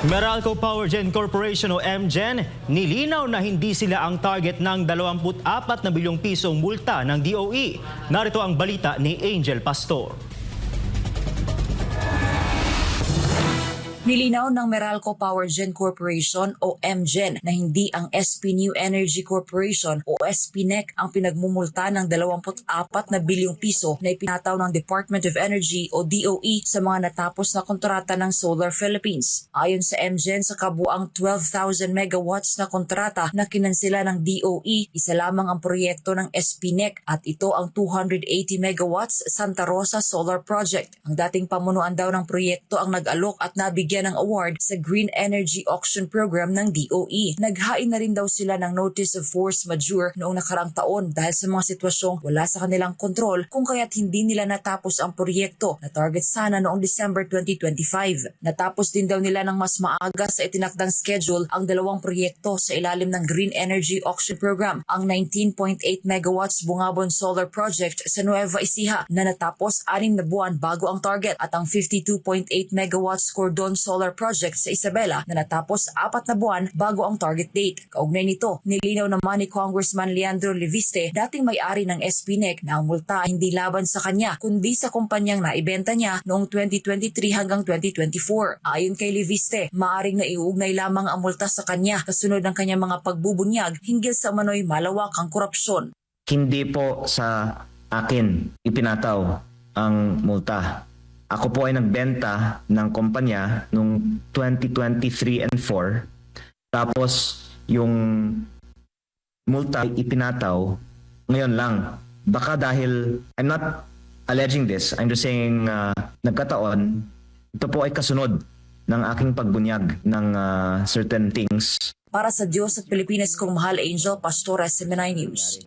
Meralco Power Gen Corporation o MGen, nilinaw na hindi sila ang target ng 24 na bilyong pisong multa ng DOE. Narito ang balita ni Angel Pastor. Nilinaw ng Meralco Power Gen Corporation o MGen na hindi ang SP New Energy Corporation o SPNEC ang pinagmumulta ng 24 na bilyong piso na ipinataw ng Department of Energy o DOE sa mga natapos na kontrata ng Solar Philippines. Ayon sa MGen, sa kabuang 12,000 megawatts na kontrata na kinansela ng DOE, isa lamang ang proyekto ng SPNEC at ito ang 280 megawatts Santa Rosa Solar Project. Ang dating pamunuan daw ng proyekto ang nag-alok at nabigyan ng award sa Green Energy Auction Program ng DOE. Naghain na rin daw sila ng Notice of Force Majeure noong nakaraang taon dahil sa mga sitwasyong wala sa kanilang kontrol kung kaya't hindi nila natapos ang proyekto na target sana noong December 2025. Natapos din daw nila ng mas maaga sa itinakdang schedule ang dalawang proyekto sa ilalim ng Green Energy Auction Program, ang 19.8 megawatts Bungabon Solar Project sa Nueva Ecija na natapos 6 na buwan bago ang target at ang 52.8 megawatts Cordon Solar Project sa Isabela na natapos 4 na buwan bago ang target date. Kaugnay nito, nilinaw naman ni Congressman Leandro Leviste, dating may-ari ng SPNEC, na ang multa ay hindi laban sa kanya kundi sa kumpanyang naibenta niya noong 2023 hanggang 2024. Ayon kay Leviste, maaring naiuugnay lamang ang multa sa kanya kasunod ng kanyang mga pagbubunyag hinggil sa manoy malawakang korupsyon. Hindi po sa akin ipinataw ang multa. Ako po ay nagbenta ng kumpanya noong 2023 and 4. Tapos yung multa ipinataw ngayon lang. Baka dahil, I'm not alleging this, I'm just saying nagkataon, ito po ay kasunod ng aking pagbunyag ng certain things. Para sa Diyos at Pilipinas kong mahal, Angel Pastor, SMNI News.